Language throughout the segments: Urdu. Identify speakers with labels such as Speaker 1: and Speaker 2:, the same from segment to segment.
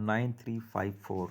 Speaker 1: 9354,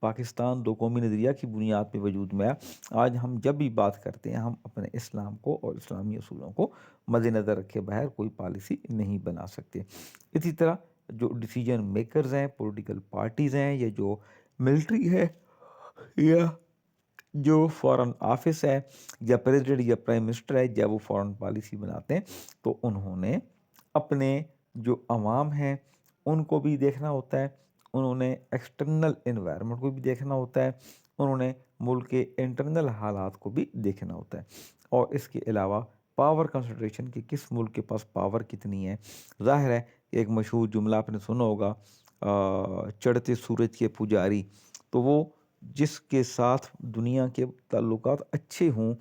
Speaker 1: پاکستان دو قومی نظریہ کی بنیاد پہ وجود میں آیا۔ آج ہم جب بھی بات کرتے ہیں ہم اپنے اسلام کو اور اسلامی اصولوں کو مد نظر رکھے بغیر کوئی پالیسی نہیں بنا سکتے۔ اسی طرح جو ڈیسیجن میکرز ہیں، پولیٹیکل پارٹیز ہیں، یا جو ملٹری ہے، یا جو فارن آفس ہے، یا پریزیڈنٹ یا پرائم منسٹر ہے، جب وہ فارن پالیسی بناتے ہیں تو انہوں نے اپنے جو عوام ہیں ان کو بھی دیکھنا ہوتا ہے، انہوں نے ایکسٹرنل انوائرمنٹ کو بھی دیکھنا ہوتا ہے، انہوں نے ملک کے انٹرنل حالات کو بھی دیکھنا ہوتا ہے، اور اس کے علاوہ پاور کنسنٹریشن کہ کس ملک کے پاس پاور کتنی ہے۔ ظاہر ہے ایک مشہور جملہ آپ نے سنا ہوگا، چڑھتے سورج کے پجاری، تو وہ جس کے ساتھ دنیا کے تعلقات اچھے ہوں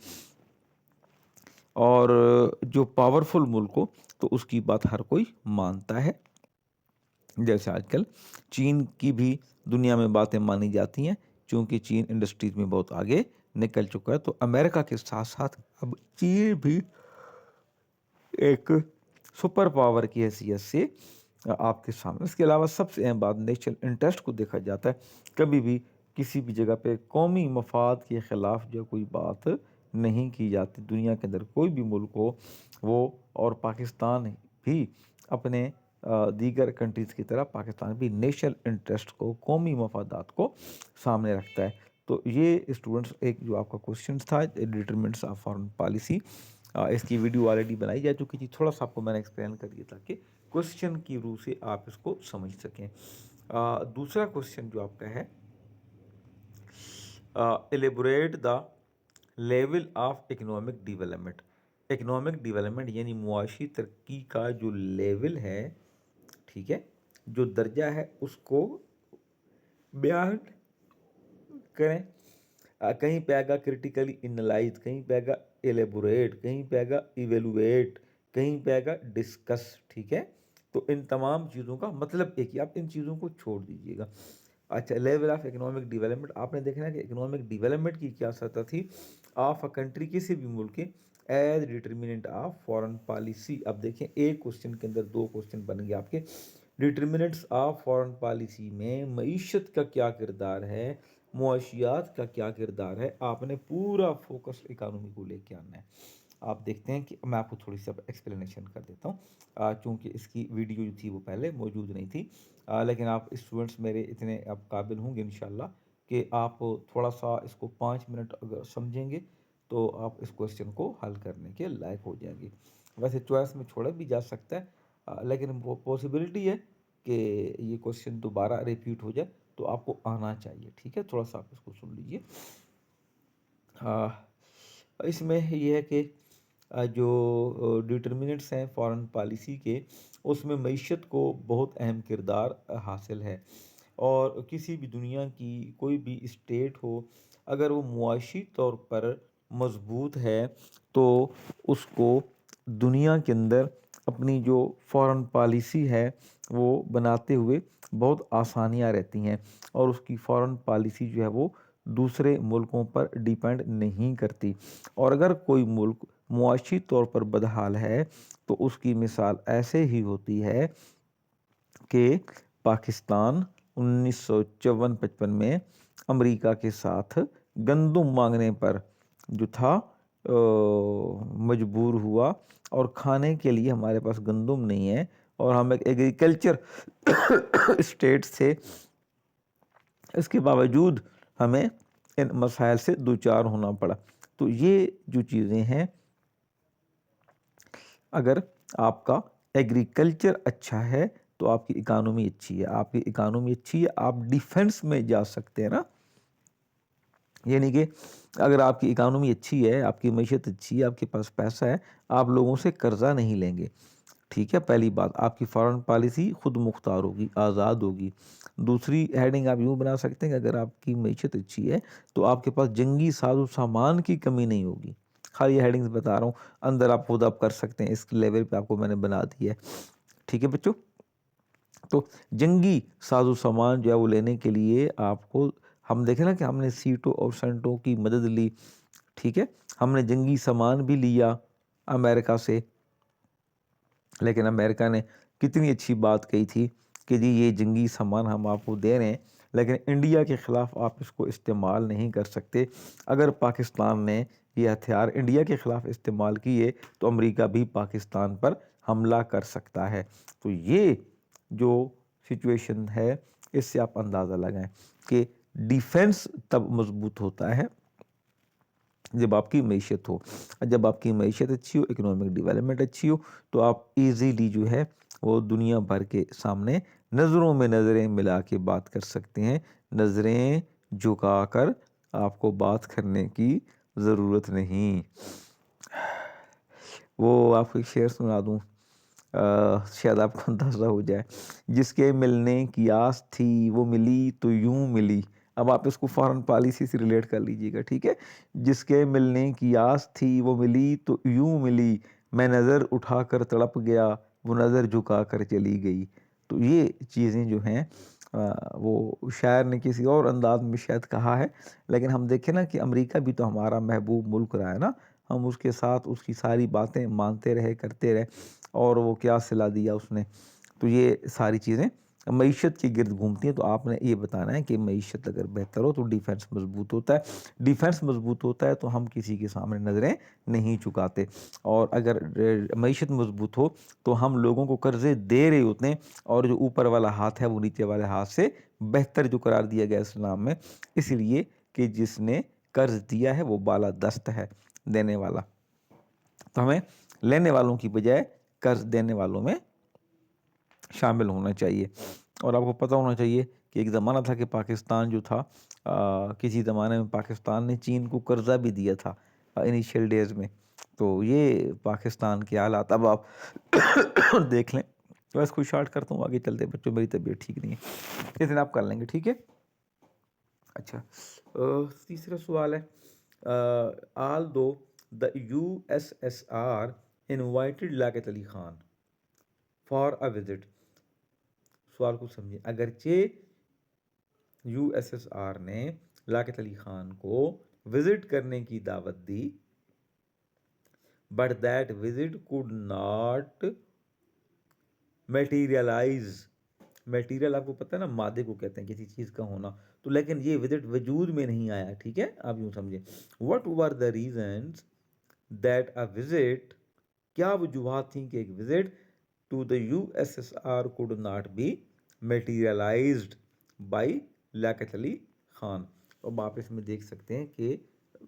Speaker 1: اور جو پاورفل ملک ہو تو اس کی بات ہر کوئی مانتا ہے۔ جیسے آج کل چین کی بھی دنیا میں باتیں مانی جاتی ہیں، چونکہ چین انڈسٹریز میں بہت آگے نکل چکا ہے، تو امریکہ کے ساتھ ساتھ اب چین بھی ایک سپر پاور کی حیثیت سے آپ کے سامنے۔ اس کے علاوہ سب سے اہم بات نیشنل انٹرسٹ کو دیکھا جاتا ہے، کبھی بھی کسی بھی جگہ پہ قومی مفاد کے خلاف جو کوئی بات نہیں کی جاتی۔ دنیا کے اندر کوئی بھی ملک ہو وہ، اور پاکستان بھی اپنے دیگر کنٹریز کی طرح پاکستان بھی نیشنل انٹرسٹ کو، قومی مفادات کو سامنے رکھتا ہے۔ تو یہ اسٹوڈنٹس ایک جو آپ کا کوشچنس تھا ڈیٹرمنٹس آف فارن پالیسی، اس کی ویڈیو آلریڈی بنائی جا چکی تھی، تھوڑا سا آپ کو میں نے ایکسپلین کر دیا تاکہ کوشچن کی روح سے آپ اس کو سمجھ سکیں۔ دوسرا کوشچن جو آپ کا ہے، elaborate the level of economic development. Economic development یعنی معاشی ترقی کا جو لیول ہے، ٹھیک ہے، جو درجہ ہے اس کو بیان کریں۔ کہیں پہ آگا کرٹیکلی انالائز، کہیں پہ آگا ایلیبوریٹ، کہیں پہ آگا ایویلویٹ، کہیں پہ آگا ڈسکس، ٹھیک ہے۔ تو ان تمام چیزوں کا مطلب ایک ہی، آپ ان چیزوں کو چھوڑ دیجیے گا۔ اچھا، لیول آف اکنامک ڈیولپمنٹ، آپ نے دیکھنا ہے کہ اکنامک ڈیولپمنٹ کی کیا سطح تھی آف اے کنٹری، کسی بھی ملک کے، as determinant of foreign policy. اب دیکھیں ایک کوشچن کے اندر دو کوشچن بن گئے آپ کے۔ ڈٹرمنٹس آف فارن پالیسی میں معیشت کا کیا کردار ہے، معاشیات کا کیا کردار ہے، آپ نے پورا فوکس اکانومی کو لے کے آنا ہے۔ آپ دیکھتے ہیں کہ میں آپ کو تھوڑی سی ایکسپلینیشن کر دیتا ہوں، چونکہ اس کی ویڈیو جو تھی وہ پہلے موجود نہیں تھی، لیکن آپ اسٹوڈنٹس میرے اتنے اب قابل ہوں گے انشاءاللہ کہ آپ تھوڑا سا اس کو 5 منٹ اگر سمجھیں گے تو آپ اس کوشچن کو حل کرنے کے لائق ہو جائیں گے۔ ویسے چوائس میں چھوڑا بھی جا سکتا ہے، لیکن وہ پاسبلٹی ہے کہ یہ کوشچن دوبارہ ریپیٹ ہو جائے، تو آپ کو آنا چاہیے، ٹھیک ہے۔ تھوڑا سا آپ اس کو سن لیجئے۔ اس میں یہ ہے کہ جو ڈٹرمنٹس ہیں فارن پالیسی کے، اس میں معیشت کو بہت اہم کردار حاصل ہے، اور کسی بھی دنیا کی کوئی بھی اسٹیٹ ہو اگر وہ معاشی طور پر مضبوط ہے تو اس کو دنیا کے اندر اپنی جو فارن پالیسی ہے وہ بناتے ہوئے بہت آسانیاں رہتی ہیں، اور اس کی فارن پالیسی جو ہے وہ دوسرے ملکوں پر ڈیپینڈ نہیں کرتی۔ اور اگر کوئی ملک معاشی طور پر بدحال ہے تو اس کی مثال ایسے ہی ہوتی ہے کہ پاکستان 1954-55 میں امریکہ کے ساتھ گندم مانگنے پر جو تھا مجبور ہوا، اور کھانے کے لیے ہمارے پاس گندم نہیں ہے، اور ہم ایک ایگریکلچر اسٹیٹ سے، اس کے باوجود ہمیں ان مسائل سے دوچار ہونا پڑا۔ تو یہ جو چیزیں ہیں، اگر آپ کا ایگریکلچر اچھا ہے تو آپ کی اکانومی اچھی ہے، آپ کی اکانومی اچھی ہے آپ ڈیفنس میں جا سکتے ہیں نا۔ یعنی کہ اگر آپ کی اکانومی اچھی ہے، آپ کی معیشت اچھی ہے، آپ کے پاس پیسہ ہے، آپ لوگوں سے قرضہ نہیں لیں گے، ٹھیک ہے۔ پہلی بات، آپ کی فارن پالیسی خود مختار ہوگی، آزاد ہوگی۔ دوسری ہیڈنگ آپ یوں بنا سکتے ہیں کہ اگر آپ کی معیشت اچھی ہے تو آپ کے پاس جنگی ساز و سامان کی کمی نہیں ہوگی۔ خالی یہ ہیڈنگز بتا رہا ہوں، اندر آپ خود آپ کر سکتے ہیں، اس لیول پہ آپ کو میں نے بنا دی ہے، ٹھیک ہے بچوں۔ تو جنگی ساز و سامان جو ہے وہ لینے کے لیے آپ کو، ہم دیکھیں نا کہ ہم نے سیٹوں اور سینٹوں کی مدد لی، ٹھیک ہے، ہم نے جنگی سامان بھی لیا امریکہ سے، لیکن امریکہ نے کتنی اچھی بات کہی تھی کہ جی یہ جنگی سامان ہم آپ کو دے رہے ہیں لیکن انڈیا کے خلاف آپ اس کو استعمال نہیں کر سکتے۔ اگر پاکستان نے یہ ہتھیار انڈیا کے خلاف استعمال کیے تو امریکہ بھی پاکستان پر حملہ کر سکتا ہے۔ تو یہ جو سچویشن ہے اس سے آپ اندازہ لگائیں کہ ڈیفنس تب مضبوط ہوتا ہے جب آپ کی معیشت ہو، جب آپ کی معیشت اچھی ہو، اکنامک ڈیولپمنٹ اچھی ہو، تو آپ ایزیلی جو ہے وہ دنیا بھر کے سامنے نظروں میں نظریں ملا کے بات کر سکتے ہیں۔ نظریں جھکا کر آپ کو بات کرنے کی ضرورت نہیں۔ وہ آپ کو ایک شعر سنا دوں، شاید آپ کو اندازہ ہو جائے۔ جس کے ملنے کی آس تھی وہ ملی تو یوں ملی۔ اب آپ اس کو فوراً پالیسی سے ریلیٹ کر لیجئے گا، ٹھیک ہے۔ جس کے ملنے کی آس تھی وہ ملی تو یوں ملی، میں نظر اٹھا کر تڑپ گیا وہ نظر جھکا کر چلی گئی۔ تو یہ چیزیں جو ہیں وہ شاعر نے کسی اور انداز میں شاید کہا ہے، لیکن ہم دیکھیں نا کہ امریکہ بھی تو ہمارا محبوب ملک رہا ہے نا، ہم اس کے ساتھ اس کی ساری باتیں مانتے رہے، کرتے رہے، اور وہ کیا صلہ دیا اس نے۔ تو یہ ساری چیزیں معیشت کے گرد گھومتی ہیں۔ تو آپ نے یہ بتانا ہے کہ معیشت اگر بہتر ہو تو ڈیفنس مضبوط ہوتا ہے، ڈیفنس مضبوط ہوتا ہے تو ہم کسی کے سامنے نظریں نہیں چکاتے، اور اگر معیشت مضبوط ہو تو ہم لوگوں کو قرضے دے رہے ہوتے ہیں، اور جو اوپر والا ہاتھ ہے وہ نیچے والے ہاتھ سے بہتر جو قرار دیا گیا اسلام میں، اس لیے کہ جس نے قرض دیا ہے وہ بالا دست ہے دینے والا۔ تو ہمیں لینے والوں کی بجائے قرض دینے والوں میں شامل ہونا چاہیے۔ اور آپ کو پتہ ہونا چاہیے کہ ایک زمانہ تھا کہ پاکستان جو تھا، کسی زمانے میں پاکستان نے چین کو قرضہ بھی دیا تھا انیشیل ڈیز میں۔ تو یہ پاکستان کے حالات اب آپ دیکھ لیں۔ بس کوئی شارٹ کرتا ہوں، آگے چلتے بچوں، میری طبیعت ٹھیک نہیں ہے، اتنا آپ کر لیں گے، ٹھیک ہے۔ اچھا، تیسرا سوال ہے، although the USSR invited Liaquat Ali Khan for a visit. سوال کو سمجھیں، اگرچہ یو ایس ایس آر نے لیاقت علی خان کو وزٹ کرنے کی دعوت دی، but that visit could not materialize. Material آپ کو پتہ ہے نا، مادے کو کہتے ہیں کسی چیز کا ہونا، تو لیکن یہ وزٹ وجود میں نہیں آیا، ٹھیک ہے، آپ یوں سمجھیں۔ what were the reasons that a visit، کیا وجوہات تھیں کہ ایک visit to the USSR could not be materialized by Liaquat Ali Khan. اب آپ اس میں دیکھ سکتے ہیں کہ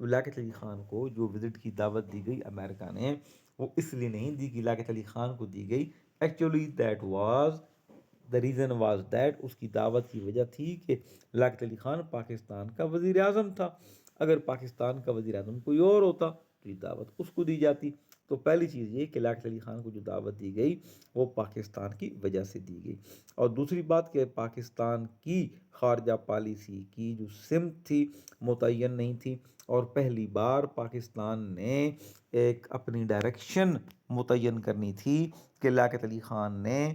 Speaker 1: لیاقت علی خان کو جو وزٹ کی دعوت دی گئی امریکہ نے، وہ اس لیے نہیں دی کہ لیاقت علی خان کو دی گئی، actually that was the reason was that، اس کی دعوت کی وجہ تھی کہ لیاقت علی خان پاکستان کا وزیر اعظم تھا۔ اگر پاکستان کا وزیر اعظم کوئی اور ہوتا تو یہ دعوت اس کو دی جاتی۔ تو پہلی چیز یہ کہ لیاقت علی خان کو جو دعوت دی گئی وہ پاکستان کی وجہ سے دی گئی، اور دوسری بات کہ پاکستان کی خارجہ پالیسی کی جو سمت تھی متعین نہیں تھی، اور پہلی بار پاکستان نے ایک اپنی ڈائریکشن متعین کرنی تھی کہ لیاقت علی خان نے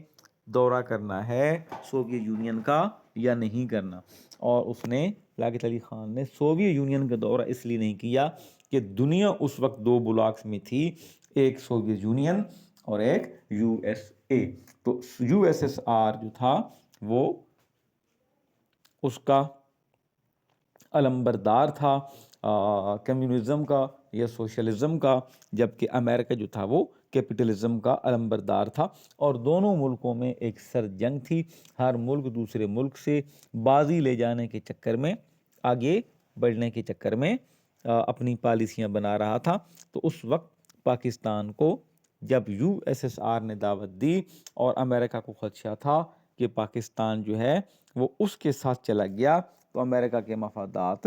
Speaker 1: دورہ کرنا ہے سوویت یونین کا یا نہیں کرنا، اور اس نے لیاقت علی خان نے سوویت یونین کا دورہ اس لیے نہیں کیا کہ دنیا اس وقت دو بلاکس میں تھی، ایک سوویت یونین اور ایک یو ایس اے۔ تو یو ایس ایس آر جو تھا وہ اس کا علمبردار تھا کمیونزم کا یا سوشلزم کا، جبکہ امریکہ جو تھا وہ کیپٹلزم کا علمبردار تھا، اور دونوں ملکوں میں ایک سر جنگ تھی۔ ہر ملک دوسرے ملک سے بازی لے جانے کے چکر میں، آگے بڑھنے کے چکر میں اپنی پالیسیاں بنا رہا تھا۔ تو اس وقت پاکستان کو جب یو ایس ایس آر نے دعوت دی اور امریکہ کو خدشہ تھا کہ پاکستان جو ہے وہ اس کے ساتھ چلا گیا تو امریکہ کے مفادات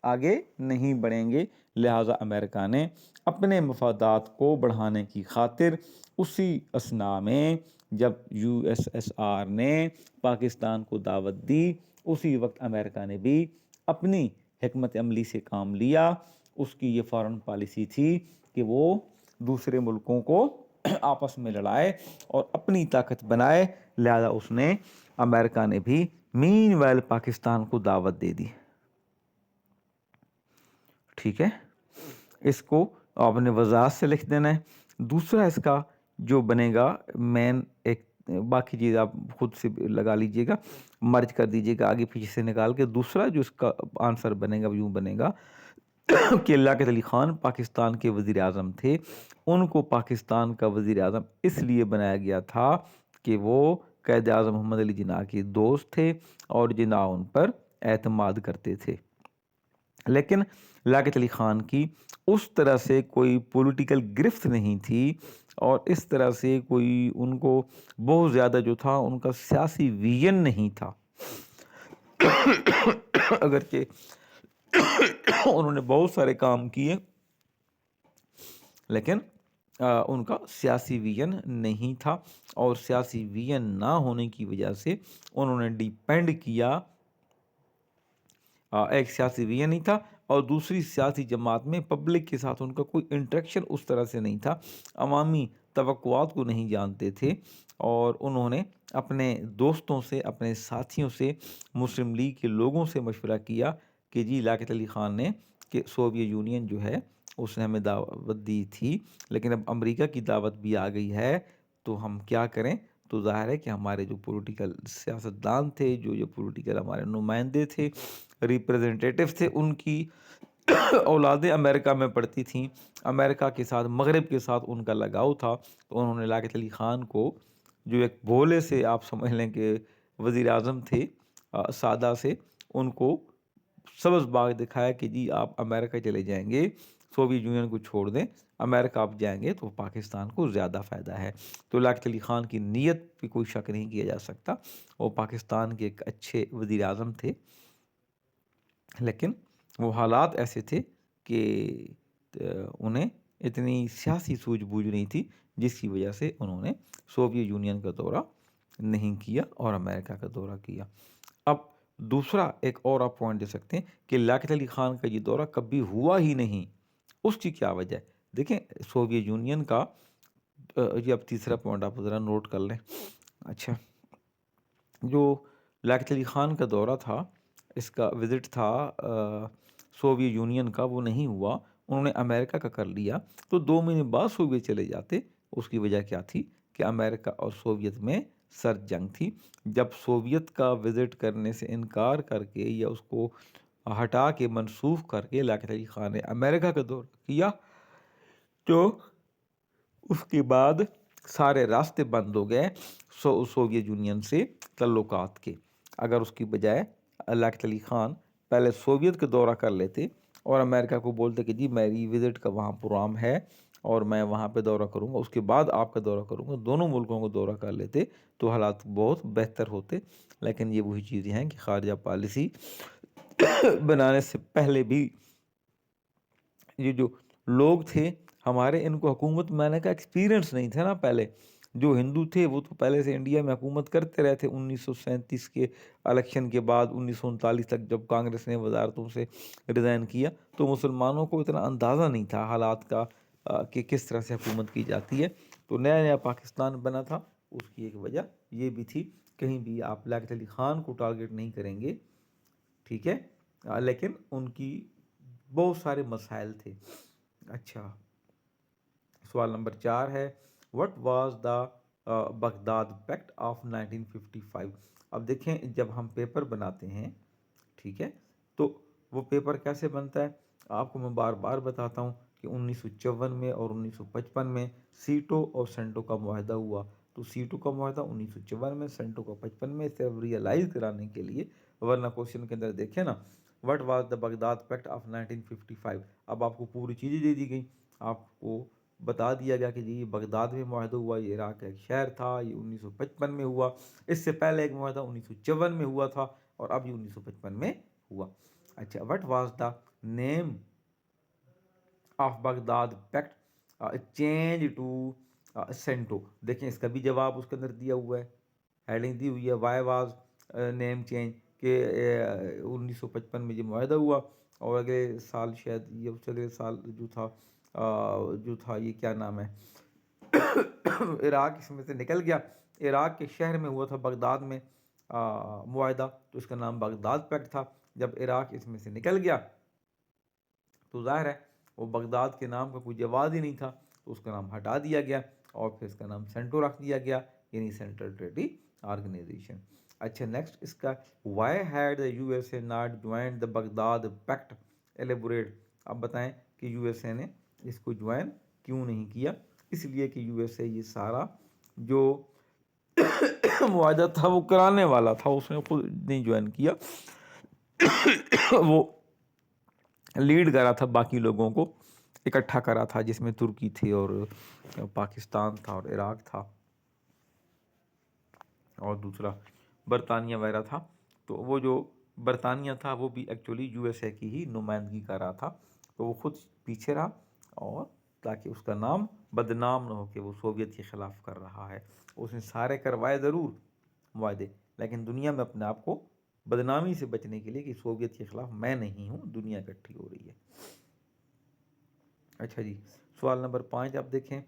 Speaker 1: آگے نہیں بڑھیں گے، لہٰذا امریکہ نے اپنے مفادات کو بڑھانے کی خاطر اسی اثناء میں جب یو ایس ایس آر نے پاکستان کو دعوت دی، اسی وقت امریکہ نے بھی اپنی حکمت عملی سے کام لیا۔ اس کی یہ فارن پالیسی تھی کہ وہ دوسرے ملکوں کو آپس میں لڑائے اور اپنی طاقت بنائے، لہذا اس نے امریکہ نے بھی مین ویل پاکستان کو دعوت دے دی، ٹھیک ہے۔ اس کو آپ نے وضاحت سے لکھ دینا ہے۔ دوسرا اس کا جو بنے گا مین ایک باقی چیز آپ خود سے لگا لیجئے گا، مرج کر دیجئے گا آگے پیچھے سے نکال کے. دوسرا جو اس کا آنسر بنے گا وہ یوں بنے گا کہ لیاقت علی خان پاکستان کے وزیر اعظم تھے. ان کو پاکستان کا وزیر اعظم اس لیے بنایا گیا تھا کہ وہ قائد اعظم محمد علی جناح کے دوست تھے اور جناح ان پر اعتماد کرتے تھے. لیکن لیاقت علی خان کی اس طرح سے کوئی پولیٹیکل گرفت نہیں تھی اور اس طرح سے کوئی ان کو بہت زیادہ جو تھا ان کا سیاسی ویژن نہیں تھا. اگرچہ انہوں نے بہت سارے کام کیے لیکن ان کا سیاسی ویژن نہیں تھا، اور سیاسی ویژن نہ ہونے کی وجہ سے انہوں نے ڈیپینڈ کیا. ایک سیاسی ویژن نہیں تھا اور دوسری سیاسی جماعت میں پبلک کے ساتھ ان کا کوئی انٹریکشن اس طرح سے نہیں تھا، عوامی توقعات کو نہیں جانتے تھے. اور انہوں نے اپنے دوستوں سے، اپنے ساتھیوں سے، مسلم لیگ کے لوگوں سے مشورہ کیا کہ جی لیاقت علی خان نے کہ سوویت یونین جو ہے اس نے ہمیں دعوت دی تھی لیکن اب امریکہ کی دعوت بھی آ گئی ہے تو ہم کیا کریں. تو ظاہر ہے کہ ہمارے جو پولیٹیکل سیاستدان تھے، جو پولیٹیکل ہمارے نمائندے تھے، ریپریزنٹیٹیو تھے، ان کی اولادیں امریکہ میں پڑھتی تھیں، امریکہ کے ساتھ، مغرب کے ساتھ ان کا لگاؤ تھا. تو انہوں نے لیاقت علی خان کو جو ایک بھولے سے آپ سمجھ لیں کہ وزیر اعظم تھے سادہ سے، ان کو سبز باغ دکھایا کہ جی آپ امریکہ چلے جائیں گے، سوویت یونین کو چھوڑ دیں، امریکہ آپ جائیں گے تو پاکستان کو زیادہ فائدہ ہے. تو لیاقت علی خان کی نیت پہ کوئی شک نہیں کیا جا سکتا، وہ پاکستان کے ایک اچھے وزیر اعظم تھے. لیکن وہ حالات ایسے تھے کہ انہیں اتنی سیاسی سوجھ بوجھ نہیں تھی جس کی وجہ سے انہوں نے سوویت یونین کا دورہ نہیں کیا اور امریکہ کا دورہ کیا. اب دوسرا ایک اور آپ پوائنٹ دے سکتے ہیں کہ لیاقت علی خان کا یہ دورہ کبھی ہوا ہی نہیں. اس کی کیا وجہ ہے؟ دیکھیں سوویت یونین کا یہ اب تیسرا پوائنٹ آپ ذرا نوٹ کر لیں. اچھا، جو لیاقت علی خان کا دورہ تھا، اس کا وزٹ تھا سوویت یونین کا، وہ نہیں ہوا، انہوں نے امریکہ کا کر لیا. تو 2 مہینے بعد سوویت چلے جاتے. اس کی وجہ کیا تھی کہ امریکہ اور سوویت میں سرد جنگ تھی. جب سوویت کا وزٹ کرنے سے انکار کر کے یا اس کو ہٹا کے منسوخ کر کے لیاقت علی خان نے امریکہ کا دورہ کیا تو اس کے بعد سارے راستے بند ہو گئے سوویت یونین سے تعلقات کے. اگر اس کی بجائے لیاقت علی خان پہلے سوویت کا دورہ کر لیتے اور امریکہ کو بولتے کہ جی میری وزٹ کا وہاں پروگرام ہے اور میں وہاں پہ دورہ کروں گا، اس کے بعد آپ کا دورہ کروں گا، دونوں ملکوں کو دورہ کر لیتے تو حالات بہت بہتر ہوتے. لیکن یہ وہی چیزیں ہیں کہ خارجہ پالیسی بنانے سے پہلے بھی یہ جو لوگ تھے ہمارے، ان کو حکومت میں کا ایکسپیرینس نہیں تھا نا. پہلے جو ہندو تھے وہ تو پہلے سے انڈیا میں حکومت کرتے رہے تھے. 1937 کے الیکشن کے بعد 1939 تک جب کانگریس نے وزارتوں سے ریزائن کیا تو مسلمانوں کو اتنا اندازہ نہیں تھا حالات کا کہ کس طرح سے حکومت کی جاتی ہے. تو نیا نیا پاکستان بنا تھا. اس کی ایک وجہ یہ بھی تھی. کہیں بھی آپ لیاقت علی خان کو ٹارگٹ نہیں کریں گے، ٹھیک ہے، لیکن ان کی بہت سارے مسائل تھے. اچھا، سوال نمبر 4 ہے what was the Baghdad packet of 1955. اب دیکھیں جب ہم پیپر بناتے ہیں، ٹھیک ہے، تو وہ پیپر کیسے بنتا ہے؟ آپ کو میں بار بار بتاتا ہوں کہ 1954 میں اور 1955 میں سیٹو اور سینٹو کا معاہدہ ہوا. تو سیٹو کا معاہدہ 1954 میں، سینٹو کا 55 میں، صرف ریئلائز کرانے کے لیے، ورنہ کوشچن کے اندر دیکھیں نا what was the Baghdad packet of 1955. اب آپ کو پوری چیزیں دے دی گئیں، آپ کو بتا دیا گیا کہ جی یہ بغداد میں معاہدہ ہوا، یہ عراق کا ایک شہر تھا، یہ 1955 میں ہوا، اس سے پہلے ایک معاہدہ 1954 میں ہوا تھا اور اب یہ 1955 میں ہوا. اچھا، what was the name of Baghdad pact change to CENTO. دیکھیں اس کا بھی جواب اس کے اندر دیا ہوا ہے، ہیڈنگ دی ہوئی ہے وائی واز نیم چینج، کہ 1955 میں یہ معاہدہ ہوا اور اگلے سال شاید یہ اس اگلے سال جو تھا یہ کیا نام ہے عراق اس میں سے نکل گیا. عراق کے شہر میں ہوا تھا بغداد میں معاہدہ، تو اس کا نام بغداد پیکٹ تھا. جب عراق اس میں سے نکل گیا تو ظاہر ہے وہ بغداد کے نام کا کوئی جواز ہی نہیں تھا، تو اس کا نام ہٹا دیا گیا اور پھر اس کا نام سینٹو رکھ دیا گیا. یعنی سینٹرل ٹریٹی آرگنائزیشن. اچھا نیکسٹ اس کا why had the U S A not join the Baghdad pact elaborate. اب بتائیں کہ یو ایس اے نے اس کو جوائن کیوں نہیں کیا؟ اس لیے کہ یو ایس اے یہ سارا جو معاہدہ تھا وہ کرانے والا تھا، اس نے خود نہیں جوائن کیا، وہ لیڈ کرا تھا، باقی لوگوں کو اکٹھا کرا تھا، جس میں ترکی تھی اور پاکستان تھا اور عراق تھا اور دوسرا برطانیہ وغیرہ تھا. تو وہ جو برطانیہ تھا وہ بھی ایکچولی یو ایس اے کی ہی نمائندگی کر رہا تھا، تو وہ خود پیچھے رہا اور تاکہ اس کا نام بدنام نہ ہو کہ وہ سوویت کے خلاف کر رہا ہے. اس نے سارے کروائے ضرور معاہدے، لیکن دنیا میں اپنے آپ کو بدنامی سے بچنے کے لیے کہ سوویت کے خلاف میں نہیں ہوں، دنیا اکٹھی ہو رہی ہے. اچھا جی، سوال نمبر 5 آپ دیکھیں،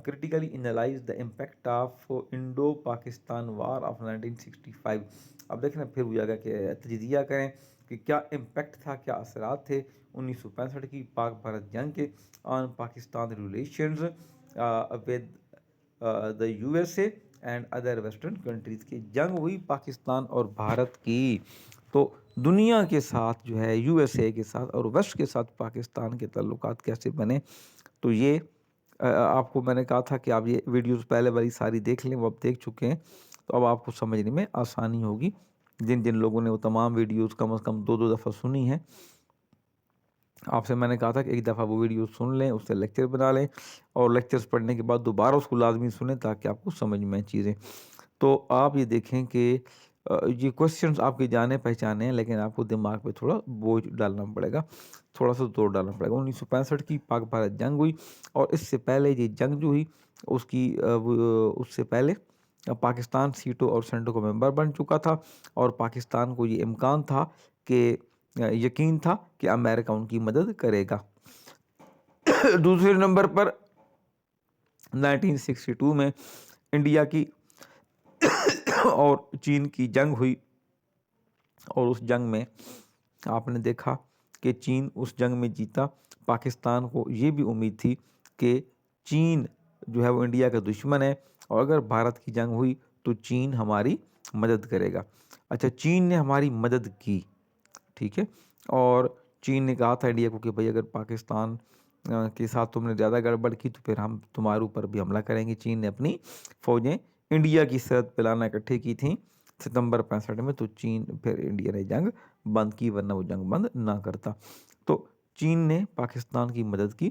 Speaker 1: critically analyse the impact of Indo Pakistan war of 1965. اب دیکھیں نا پھر وہ جگہ کہ تجزیہ کریں کہ کیا امپیکٹ تھا، کیا اثرات تھے 1965 کی پاک بھارت جنگ کے on Pakistan relations with the U S A and other western countries. کی جنگ ہوئی پاکستان اور بھارت کی، تو دنیا کے ساتھ جو ہے یو ایس اے کے ساتھ اور ویسٹ کے ساتھ پاکستان کے تعلقات کیسے بنے. تو یہ آپ کو میں نے کہا تھا کہ آپ یہ ویڈیوز پہلے والی ساری دیکھ لیں، وہ اب دیکھ چکے ہیں تو اب آپ کو سمجھنے میں آسانی ہوگی. جن جن لوگوں نے وہ تمام ویڈیوز کم از کم 2 دفعہ سنی ہیں، آپ سے میں نے کہا تھا کہ ایک دفعہ وہ ویڈیو سن لیں، اس سے لیکچر بنا لیں اور لیکچرز پڑھنے کے بعد دوبارہ اس کو لازمی سنیں تاکہ آپ کو سمجھ میں چیزیں. تو آپ یہ دیکھیں کہ یہ کوسچنز آپ کے جانے پہچانے ہیں، لیکن آپ کو دماغ پہ تھوڑا بوجھ ڈالنا پڑے گا، تھوڑا سا زور ڈالنا پڑے گا. 1965 کی پاک بھارت جنگ ہوئی، اور اس سے پہلے یہ جنگ جو ہوئی اس سے پہلے پاکستان سیٹو اور سینٹو کا ممبر بن چکا تھا، اور پاکستان کو یہ امکان تھا کہ یقین تھا کہ امریکہ ان کی مدد کرے گا. دوسرے نمبر پر 1962 میں انڈیا کی اور چین کی جنگ ہوئی، اور اس جنگ میں آپ نے دیکھا کہ چین اس جنگ میں جیتا. پاکستان کو یہ بھی امید تھی کہ چین جو ہے وہ انڈیا کا دشمن ہے، اور اگر بھارت کی جنگ ہوئی تو چین ہماری مدد کرے گا. اچھا، چین نے ہماری مدد کی، ٹھیک ہے، اور چین نے کہا تھا انڈیا کو کہ بھائی اگر پاکستان کے ساتھ تم نے زیادہ گڑبڑ کی تو پھر ہم تمہارے اوپر بھی حملہ کریں گے. چین نے اپنی فوجیں انڈیا کی سرحد پہ لانا اکٹھے کی تھیں ستمبر 65 میں، تو چین پھر انڈیا نے جنگ بند کی، ورنہ وہ جنگ بند نہ کرتا. تو چین نے پاکستان کی مدد کی،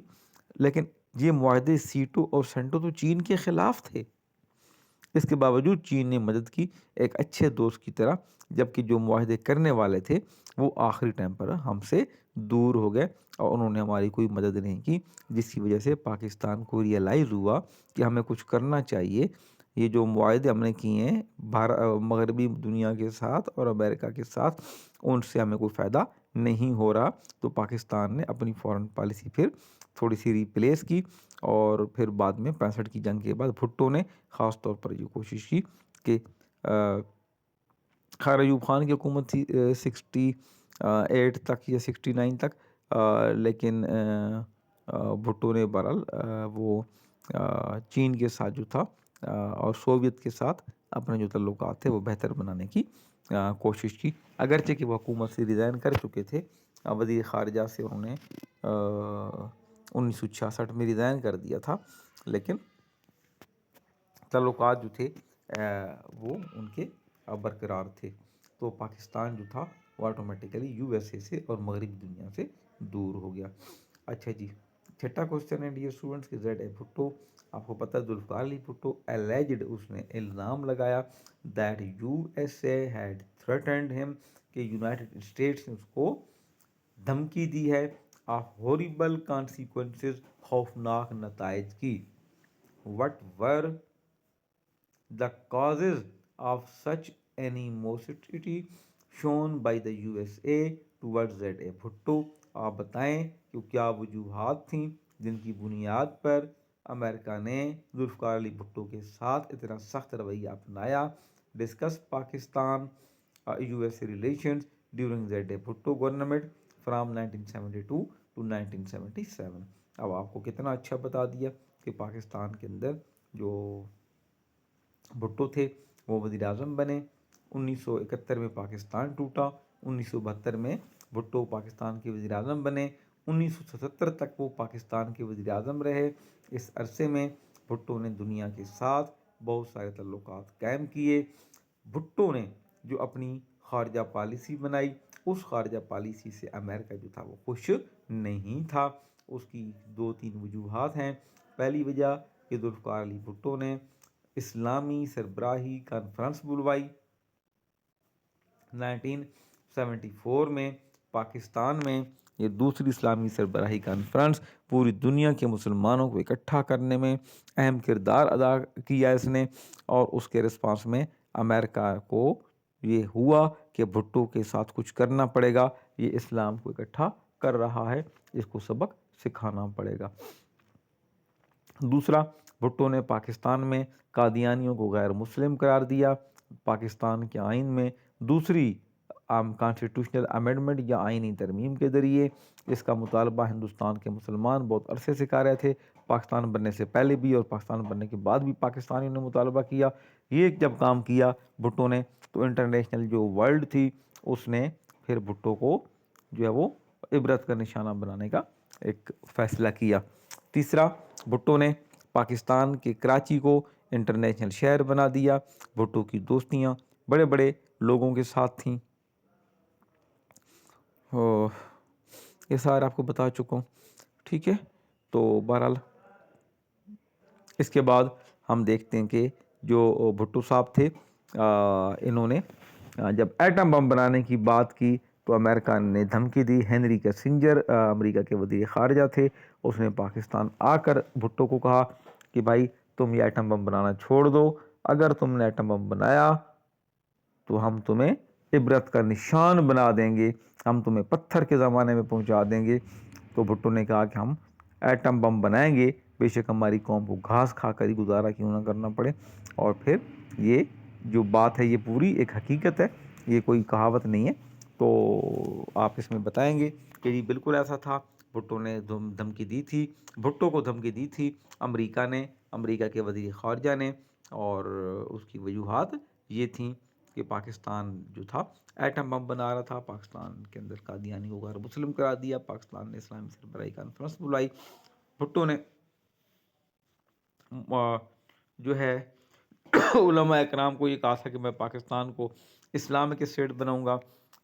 Speaker 1: لیکن یہ معاہدے سیٹو اور سینٹو تو چین کے خلاف تھے. اس کے باوجود چین نے مدد کی ایک اچھے دوست کی طرح، جبکہ جو معاہدے کرنے والے تھے وہ آخری ٹائم پر ہم سے دور ہو گئے اور انہوں نے ہماری کوئی مدد نہیں کی، جس کی وجہ سے پاکستان کو ریئلائز ہوا کہ ہمیں کچھ کرنا چاہیے. یہ جو معاہدے ہم نے کیے ہیں مغربی دنیا کے ساتھ اور امریکہ کے ساتھ، ان سے ہمیں کوئی فائدہ نہیں ہو رہا. تو پاکستان نے اپنی فارن پالیسی پھر تھوڑی سی ریپلیس کی، اور پھر بعد میں 65 کی جنگ کے بعد بھٹو نے خاص طور پر یہ کوشش کی کہ خیر ایوب خان کی حکومت تھی 68 تک یا 69 تک، لیکن بھٹو نے بہرحال وہ چین کے ساتھ جو تھا اور سوویت کے ساتھ اپنے جو تعلقات تھے وہ بہتر بنانے کی کوشش کی. اگرچہ کہ وہ حکومت سے ریزائن کر چکے تھے، وزیر خارجہ سے انہوں نے 1966 میں ریزائن کر دیا تھا، لیکن تعلقات جو تھے وہ ان کے برقرار تھے. تو پاکستان جو تھا وہ آٹومیٹیکلی یو ایس اے سے اور مغربی دنیا سے دور ہو گیا. اچھا جی، چھٹا کوشچن ہے ڈیئر اسٹوڈنٹس کہ زیڈ اے بھٹو، آپ کو پتہ ہے ذوالفقار علی بھٹو اللیجڈ، اس نے الزام لگایا that U S A had threatened ہم، کہ یونائٹڈ اسٹیٹس نے اس کو دھمکی دی ہے آف ہوریبل کانسیکوینسز، خوفناک نتائج کی. What were the causes of such animosity shown by the USA towards Z.A. Bhutto? آپ بتائیں کہ کیا وجوہات تھیں جن کی بنیاد پر امریکہ نے ذوالفقار علی بھٹو کے ساتھ اتنا سخت رویہ اپنایا. Discuss Pakistan USA relations during Z.A. Bhutto government from 1972 to 1977. اب آپ کو کتنا اچھا بتا دیا کہ پاکستان کے اندر جو بھٹو تھے وہ وزیر اعظم بنے، 1971 میں پاکستان ٹوٹا، 1972 میں بھٹو پاکستان کے وزیر اعظم بنے، 1977 تک وہ پاکستان کے وزیر اعظم رہے۔ اس عرصے میں بھٹو نے دنیا کے ساتھ بہت سارے تعلقات قائم کیے۔ بھٹو نے جو اپنی خارجہ پالیسی بنائی، اس خارجہ پالیسی سے امریکہ جو تھا وہ خوش نہیں تھا۔ اس کی 2-3 وجوہات ہیں۔ پہلی وجہ کہ ذوالفقار علی بھٹو نے اسلامی سربراہی کانفرنس بلوائی 1974 میں پاکستان میں۔ یہ دوسری اسلامی سربراہی کانفرنس پوری دنیا کے مسلمانوں کو اکٹھا کرنے میں اہم کردار ادا کیا اس نے، اور اس کے رسپانس میں امریکہ کو یہ ہوا کہ بھٹو کے ساتھ کچھ کرنا پڑے گا، یہ اسلام کو اکٹھا کر رہا ہے، اس کو سبق سکھانا پڑے گا۔ دوسرا، بھٹو نے پاکستان میں قادیانیوں کو غیر مسلم قرار دیا۔ پاکستان کے آئین میں دوسری کانسٹیٹیوشنل امینڈمنٹ یا آئینی ترمیم کے ذریعے اس کا مطالبہ ہندوستان کے مسلمان بہت عرصے سے کر رہے تھے، پاکستان بننے سے پہلے بھی اور پاکستان بننے کے بعد بھی پاکستانیوں نے مطالبہ کیا۔ یہ جب کام کیا بھٹو نے تو انٹرنیشنل جو ورلڈ تھی اس نے پھر بھٹو کو جو ہے وہ عبرت کا نشانہ بنانے کا ایک فیصلہ کیا۔ تیسرا، بھٹو نے پاکستان کے کراچی کو انٹرنیشنل شہر بنا دیا۔ بھٹو کی دوستیاں بڑے بڑے لوگوں کے ساتھ تھیں، یہ سارا آپ کو بتا چکا ہوں، ٹھیک ہے۔ تو بہرحال اس کے بعد ہم دیکھتے ہیں کہ جو بھٹو صاحب تھے انہوں نے جب ایٹم بم بنانے کی بات کی تو امریکہ نے دھمکی دی۔ ہنری کیسنجر امریکہ کے وزیر خارجہ تھے، اس نے پاکستان آ کر بھٹو کو کہا کہ بھائی تم یہ ایٹم بم بنانا چھوڑ دو، اگر تم نے ایٹم بم بنایا تو ہم تمہیں عبرت کا نشان بنا دیں گے، ہم تمہیں پتھر کے زمانے میں پہنچا دیں گے۔ تو بھٹو نے کہا کہ ہم ایٹم بم بنائیں گے، بے شک ہماری قوم کو گھاس کھا کر ہی گزارا کیوں نہ کرنا پڑے۔ اور پھر یہ جو بات ہے یہ پوری ایک حقیقت ہے، یہ کوئی کہاوت نہیں ہے۔ تو آپ اس میں بتائیں گے کہ یہ بالکل ایسا تھا، بھٹو نے دھمکی دی تھی، بھٹو کو دھمکی دی تھی امریکہ نے، امریکہ کے وزیر خارجہ نے، اور اس کی وجوہات یہ تھیں کہ پاکستان جو تھا ایٹم بم بنا رہا تھا، پاکستان کے اندر قادیانی کو غیر مسلم قرار دیا، پاکستان نے اسلامی سربراہی کانفرنس بلائی۔ بھٹو نے جو ہے علماء اکرام کو یہ کہا تھا کہ میں پاکستان کو اسلامک اسٹیٹ بناؤں گا،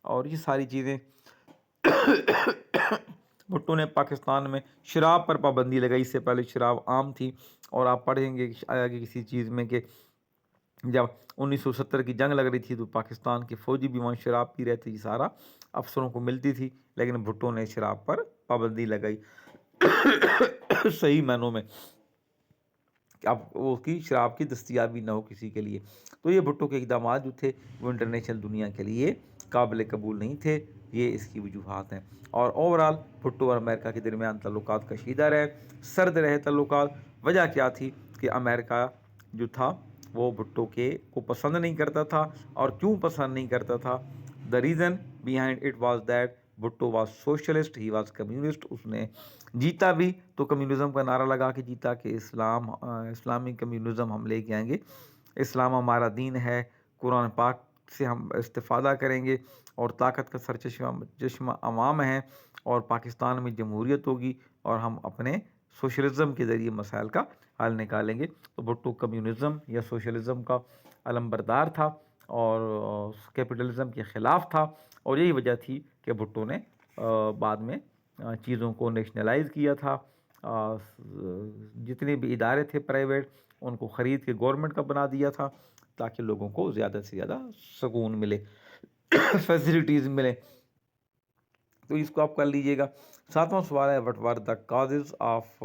Speaker 1: اور یہ ساری چیزیں بھٹو نے پاکستان میں شراب پر پابندی لگائی، اس سے پہلے شراب عام تھی، اور آپ پڑھیں گے آگے کسی چیز میں کہ جب 1970 کی جنگ لگ رہی تھی تو پاکستان کے فوجی بھی وہاں شراب پی رہے تھے، یہ سارا افسروں کو ملتی تھی، لیکن بھٹو نے شراب پر پابندی لگائی صحیح معنوں میں کہ اب وہ کی شراب کی دستیابی نہ ہو کسی کے لیے۔ تو یہ بھٹو کے اقدامات جو تھے وہ انٹرنیشنل دنیا کے لیے قابل قبول نہیں تھے، یہ اس کی وجوہات ہیں۔ اور اوورال بھٹو اور امریکہ کے درمیان تعلقات کشیدہ رہے، سرد رہے تعلقات۔ وجہ کیا تھی کہ امریکہ جو تھا وہ بھٹو کو پسند نہیں کرتا تھا، اور کیوں پسند نہیں کرتا تھا؟ The reason behind it was that Bhutto was socialist, he was communist. اس نے جیتا بھی تو کمیونزم کا نعرہ لگا کے جیتا کہ اسلامی کمیونزم ہم لے کے آئیں گے، اسلام ہمارا دین ہے، قرآن پاک سے ہم استفادہ کریں گے، اور طاقت کا سرچشمہ عوام ہے، اور پاکستان میں جمہوریت ہوگی، اور ہم اپنے سوشلزم کے ذریعے مسائل کا حل نکالیں گے۔ تو بھٹو کمیونزم یا سوشلزم کا علمبردار تھا اور کیپٹلزم کے خلاف تھا، اور یہی وجہ تھی کہ بھٹو نے بعد میں چیزوں کو نیشنلائز کیا تھا، جتنے بھی ادارے تھے پرائیویٹ ان کو خرید کے گورنمنٹ کا بنا دیا تھا، تاکہ لوگوں کو زیادہ سے زیادہ سکون ملے، فیسلٹیز ملے۔ تو اس کو آپ کر لیجئے گا۔ 7واں سوال ہے what were the causes of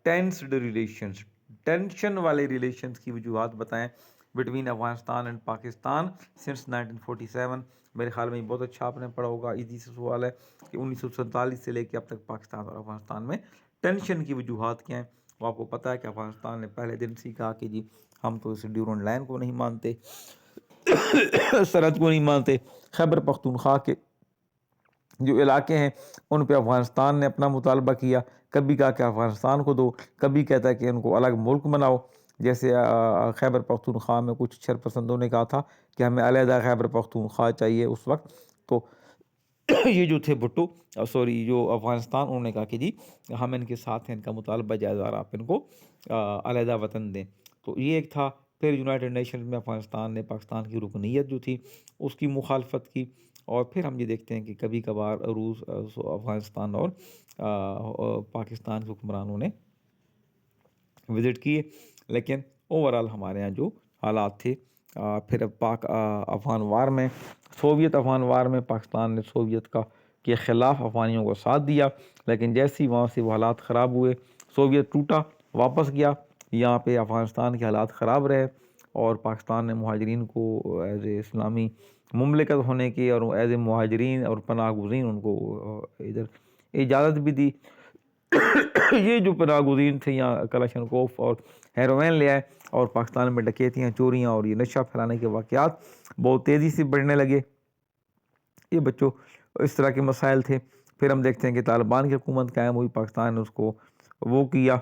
Speaker 1: tensed relations, tension والے ریلیشنز کی وجوہات بتائیں between Afghanistan and Pakistan since 1947۔ میرے خیال میں بہت اچھا آپ نے پڑھا ہوگا، ایزی سے سوال ہے کہ 1947 سے لے کے اب تک پاکستان اور افغانستان میں ٹینشن کی وجوہات کیا ہیں۔ وہ آپ کو پتہ ہے کہ افغانستان نے پہلے دن سے کہا کہ جی ہم تو اس ڈیورنڈ لائن کو نہیں مانتے، سرحد کو نہیں مانتے۔ خیبر پختونخوا کے جو علاقے ہیں ان پہ افغانستان نے اپنا مطالبہ کیا، کبھی کہا کہ افغانستان کو دو، کبھی کہتا ہے کہ ان کو الگ ملک بناؤ۔ جیسے خیبر پختونخوا میں کچھ شرپسندوں نے کہا تھا کہ ہمیں علیحدہ خیبر پختونخوا چاہیے اس وقت، تو یہ جو تھے بھٹو جو افغانستان، انہوں نے کہا کہ جی ہم ان کے ساتھ ہیں، ان کا مطالبہ جائز اور آپ ان کو علیحدہ وطن دیں. تو یہ ایک تھا. پھر یونائٹڈ نیشنز میں افغانستان نے پاکستان کی رکنیت جو تھی اس کی مخالفت کی. اور پھر ہم یہ دیکھتے ہیں کہ کبھی کبھار روس افغانستان اور پاکستان کے حکمرانوں نے وزٹ کیے، لیکن اوورال ہمارے ہاں جو حالات تھے. پھر پاک افغان وار میں، سوویت افغان وار میں پاکستان نے سوویت کے خلاف افغانیوں کو ساتھ دیا، لیکن جیسے ہی وہاں سے وہ حالات خراب ہوئے، سوویت ٹوٹا، واپس گیا. یہاں پہ افغانستان کے حالات خراب رہے اور پاکستان نے مہاجرین کو ایز اے اسلامی مملکت ہونے کی اور ایز اے مہاجرین اور پناہ گزین ان کو ادھر اجازت بھی دی. یہ جو پناہ گزین تھے یہاں کلاشنکوف اور ہیروین لے آئے، اور پاکستان میں ڈکیتیاں، چوریاں اور یہ نشہ پھیلانے کے واقعات بہت تیزی سے بڑھنے لگے. یہ بچوں اس طرح کے مسائل تھے. پھر ہم دیکھتے ہیں کہ طالبان کی حکومت قائم ہوئی، پاکستان نے اس کو وہ کیا،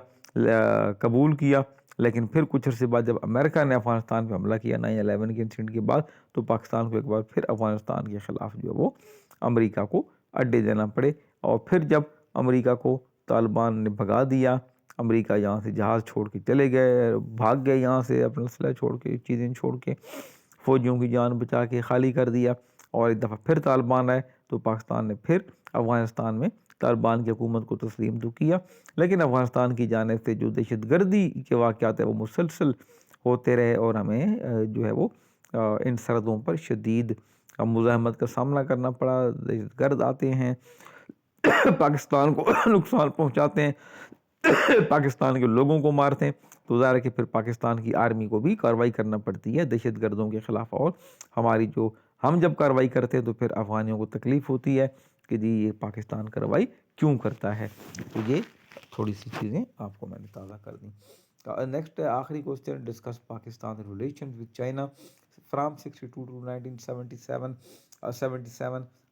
Speaker 1: قبول کیا. لیکن پھر کچھ عرصے بعد جب امریکہ نے افغانستان پہ حملہ کیا 9/11 کے انسیڈنٹ کے بعد، تو پاکستان کو ایک بار پھر افغانستان کے خلاف جو ہے وہ امریکہ کو اڈے دینا پڑے. اور پھر جب امریکہ کو طالبان نے بھگا دیا، امریکہ یہاں سے جہاز چھوڑ کے چلے گئے، بھاگ گئے یہاں سے، اپنا اسلحہ چھوڑ کے، چیزیں چھوڑ کے، فوجیوں کی جان بچا کے خالی کر دیا. اور ایک دفعہ پھر طالبان آئے تو پاکستان نے پھر افغانستان میں طالبان کی حکومت کو تسلیم تو کیا، لیکن افغانستان کی جانب سے جو دہشت گردی کے واقعات ہیں وہ مسلسل ہوتے رہے، اور ہمیں جو ہے وہ ان سرحدوں پر شدید مزاحمت کا سامنا کرنا پڑا. دہشت گرد آتے ہیں، پاکستان کو نقصان پہنچاتے ہیں، پاکستان کے لوگوں کو مارتے ہیں. تو ظاہر ہے کہ پھر پاکستان کی آرمی کو بھی کارروائی کرنا پڑتی ہے دہشت گردوں کے خلاف. اور ہماری جو ہم جب کارروائی کرتے ہیں تو پھر افغانیوں کو تکلیف ہوتی ہے کہ جی یہ پاکستان کارروائی کیوں کرتا ہے. تو یہ تھوڑی سی چیزیں آپ کو میں نے تازہ کر دیں. نیکسٹ آخری question, discuss Pakistan relation with China from 62 to 1977.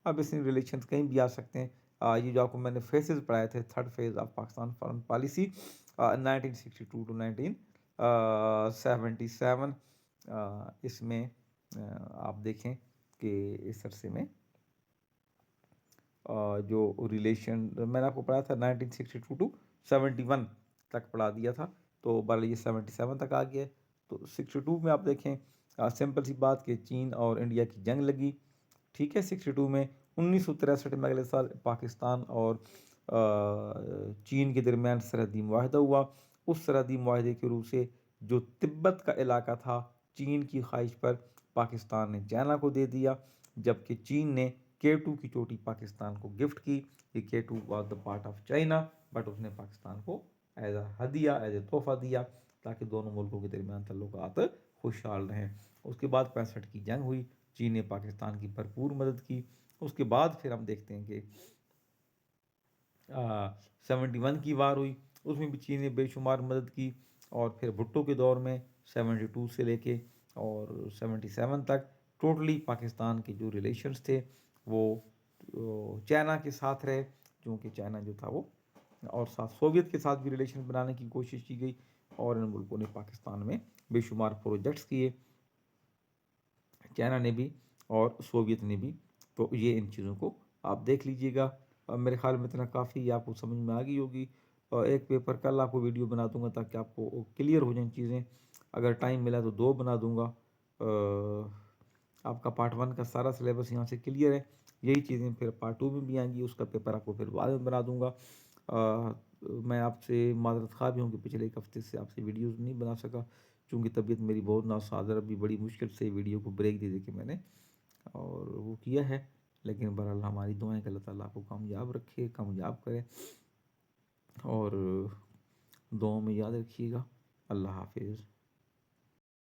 Speaker 1: اب اس ریلیشنز کہیں بھی آ سکتے ہیں. یہ جو آپ کو میں نے فیسز پڑھائے تھے، third phase of Pakistan foreign policy 1962 to 1977، اس میں آپ دیکھیں کہ اس عرصے میں جو ریلیشن میں نے آپ کو پڑھا تھا 1962 ٹو 71 تک پڑھا دیا تھا، تو بہرحال یہ 77 تک آ گیا ہے. تو 62 میں آپ دیکھیں سمپل سی بات کہ چین اور انڈیا کی جنگ لگی، ٹھیک ہے. 62 میں 1963 میں اگلے سال پاکستان اور چین کے درمیان سرحدی معاہدہ ہوا. اس سرحدی معاہدے کے روح سے جو تبت کا علاقہ تھا، چین کی خواہش پر پاکستان نے چائنا کو دے دیا، جبکہ چین نے K2 کی چوٹی پاکستان کو گفٹ کی. کہ K2 was the part of China, but اس نے پاکستان کو ایز اے ہدیہ، ایز اے تحفہ دیا تاکہ دونوں ملکوں کے درمیان تعلقات خوشحال رہیں. اس کے بعد 65 کی جنگ ہوئی، چین نے پاکستان کی بھرپور مدد کی. اس کے بعد پھر ہم دیکھتے ہیں کہ 71 کی وار ہوئی، اس میں بھی چین نے بے شمار مدد کی. اور پھر بھٹو کے دور میں 72 سے لے کے اور 77 تک ٹوٹلی پاکستان کے جو ریلیشنز تھے وہ چائنا کے ساتھ رہے، کیونکہ چائنا جو تھا وہ، اور ساتھ سوویت کے ساتھ بھی ریلیشن بنانے کی کوشش کی گئی، اور ان ملکوں نے پاکستان میں بے شمار پروجیکٹس کیے، چائنا نے بھی اور سوویت نے بھی. تو یہ ان چیزوں کو آپ دیکھ لیجئے گا. میرے خیال میں اتنا کافی آپ کو سمجھ میں آ گئی ہوگی. اور ایک پیپر کل آپ کو ویڈیو بنا دوں گا تاکہ آپ کو کلیئر ہو جائیں چیزیں. اگر ٹائم ملا تو 2 بنا دوں گا. آپ کا پارٹ 1 کا سارا سلیبس یہاں سے کلیئر ہے. یہی چیزیں پھر پارٹ 2 میں بھی آئیں گی، اس کا پیپر آپ کو پھر بعد میں بنا دوں گا. میں آپ سے معذرت خواہ بھی ہوں کہ پچھلے ایک ہفتے سے آپ سے ویڈیوز نہیں بنا سکا، چونکہ طبیعت میری بہت ناساز، ابھی بڑی مشکل سے ویڈیو کو بریک دے کے میں نے اور وہ کیا ہے. لیکن بہرحال ہماری دعائیں کہ اللہ تعالیٰ آپ کو کامیاب رکھے، کامیاب کرے، اور دعاؤں میں یاد رکھیے گا. اللہ حافظ.